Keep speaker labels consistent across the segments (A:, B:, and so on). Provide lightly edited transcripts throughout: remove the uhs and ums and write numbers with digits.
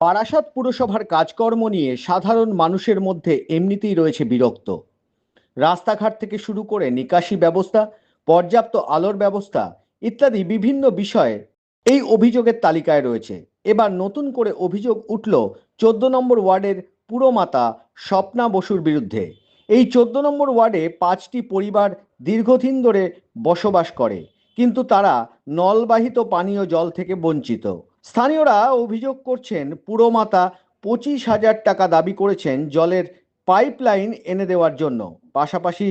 A: বারাসাত পুরসভার কাজকর্ম নিয়ে সাধারণ মানুষের মধ্যে এমনিতেই রয়েছে বিরক্ত। রাস্তাঘাট থেকে শুরু করে নিকাশি ব্যবস্থা, পর্যাপ্ত আলোর ব্যবস্থা ইত্যাদি বিভিন্ন বিষয়ে এই অভিযোগের তালিকায় রয়েছে। এবার নতুন করে অভিযোগ উঠল 14 নম্বর ওয়ার্ডের পুরমাতা স্বপ্না বসুর বিরুদ্ধে। এই 14 নম্বর ওয়ার্ডে 5টি পরিবার দীর্ঘদিন ধরে বসবাস করে, কিন্তু তারা নলবাহিত পানীয় জল থেকে বঞ্চিত। স্থানীয়রা অভিযোগ করছেন পুরমাতা 25,000 টাকা দাবি করেছেন জলের পাইপলাইন এনে দেওয়ার জন্য। পাশাপাশি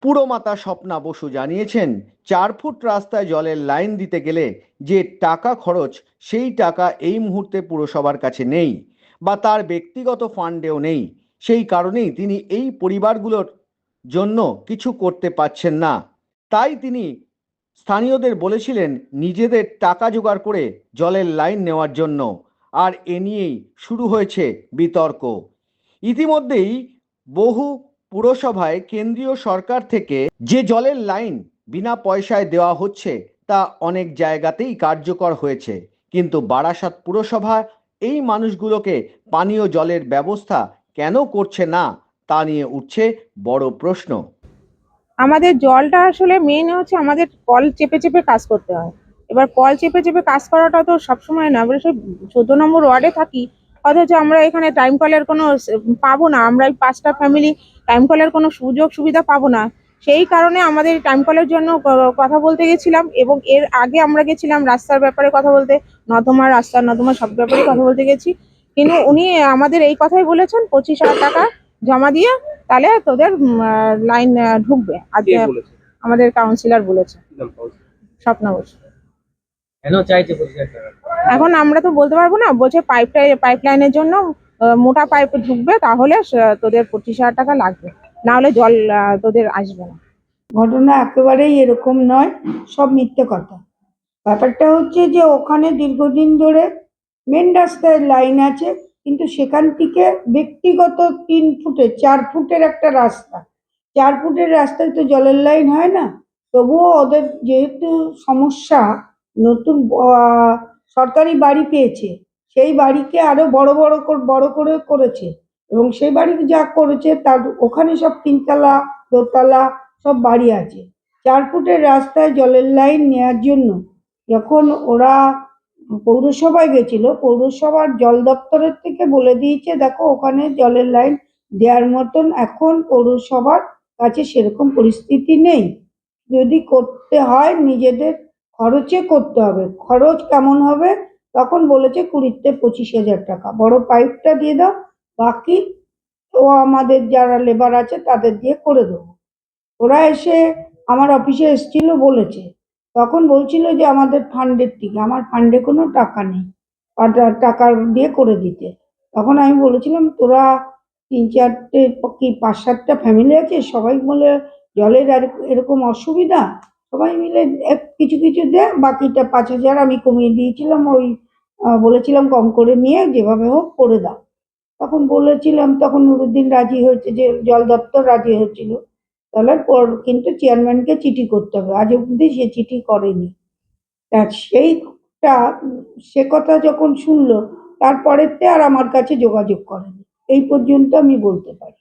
A: পুরমাতা স্বপ্না বসু জানিয়েছেন 4 ফুট রাস্তায় জলের লাইন দিতে গেলে যে টাকা খরচ, সেই টাকা এই মুহূর্তে পুরসভার কাছে নেই বা তার ব্যক্তিগত ফান্ডেও নেই। সেই কারণেই তিনি এই পরিবারগুলোর জন্য কিছু করতে পারছেন না। তাই তিনি স্থানীয়দের বলেছিলেন নিজেদের টাকা জোগাড় করে জলের লাইন নেওয়ার জন্য। আর এ নিয়েই শুরু হয়েছে বিতর্ক। ইতিমধ্যেই বহু পুরসভায় কেন্দ্রীয় সরকার থেকে যে জলের লাইন বিনা পয়সায় দেওয়া হচ্ছে তা অনেক জায়গাতেই কার্যকর হয়েছে, কিন্তু বারাসাত পুরসভা এই মানুষগুলোকে পানীয় জলের ব্যবস্থা কেন করছে না তা নিয়ে উঠছে বড় প্রশ্ন।
B: আমাদের জলটা আসলে মেইন হচ্ছে আমাদের কল চেপে চেপে কাজ করতে হয়। এবার কল চেপে চেপে কাজ করাটা তো সবসময় না, আমরা সেই 14 নম্বর ওয়ার্ডে থাকি, অথচ আমরা এখানে টাইম কলের কোনো পাবো না। আমরা এই 5টা ফ্যামিলি টাইম কলের কোনো সুযোগ সুবিধা পাবো না। সেই কারণে আমাদের টাইম কলের জন্য কথা বলতে গেছিলাম, এবং এর আগে আমরা গেছিলাম রাস্তার ব্যাপারে কথা বলতে, রাস্তা নর্দমা সব ব্যাপারে কথা বলতে গেছি। কিন্তু উনি আমাদের এই কথাই বলেছেন 25,000 টাকা জমা দিয়ে তাহলে তোদের লাইন ঢুকবে। আজকে আমাদের কাউন্সিলর বলেছে, স্বপ্না বসু। এখন আমরা তো বলতে পারবো না, বলছে পাইপ লাইনের জন্য মোটা পাইপ ঢুকবে, তাহলে তোদের 25,000 টাকা লাগবে, না হলে জল তোদের আসবে না।
C: ঘটনা একেবারেই এরকম নয়, সব মিথ্যে কথা। ব্যাপারটা হচ্ছে যে ওখানে দীর্ঘদিন ধরে মেন রাস্তায় লাইন আছে, কিন্তু সেখান থেকে ব্যক্তিগত 3 ফুটের 4 ফুটের একটা রাস্তা, 4 ফুটের রাস্তায় তো জলের লাইন হয় না। তবুও ওদের যেহেতু সমস্যা, নতুন সরকারি বাড়ি পেয়েছে, সেই বাড়িকে আরো বড় করে করেছে, এবং সেই বাড়ি যা করেছে তার ওখানে সব 3তলা 2তলা সব বাড়ি আছে। 4 ফুটের রাস্তায় জলের লাইন নেওয়ার জন্য যখন ওরা পৌরসভায় গেছিল, পৌরসভার জল দপ্তরের থেকে বলে দিয়েছে দেখো ওখানে জলের লাইন দেওয়ার মতন এখন পৌরসভার কাছে সেরকম পরিস্থিতি নেই, যদি করতে হয় নিজেদের খরচে করতে হবে। খরচ কেমন হবে? তখন বলেছে 20-25,000 টাকা, বড় পাইপটা দিয়ে দাও, বাকি ও আমাদের যারা লেবার আছে তাদের দিয়ে করে দেবো। ওরা এসে আমার অফিসে এসেছিল, বলেছে, তখন বলছিল যে আমাদের ফান্ডের থেকে, আমার ফান্ডে কোনো টাকা নেই আর টাকা দিয়ে করে দিতে। তখন আমি বলেছিলাম তোরা 3-4টে কি 5-7টা ফ্যামিলি আছে, সবাই বলে জলের আর এরকম অসুবিধা, সবাই মিলে কিছু কিছু দে, বাকিটা 5,000 আমি কমিয়ে দিয়েছিলাম, ওই বলেছিলাম কম করে নিয়ে যেভাবে হোক করে দাও। তখন বলেছিলাম, তখন নুরুদ্দিন রাজি হয়েছে, যে জল দপ্তর রাজি হয়েছিল। তাহলে কিন্তু চেয়ারম্যানকে চিঠি করতে হবে, আজ অব্দি সে চিঠি করেনি। তা সেইটা, সে কথা যখন শুনলো, তারপরেতে আর আমার কাছে যোগাযোগ করেনি, এই পর্যন্ত আমি বলতে পারি।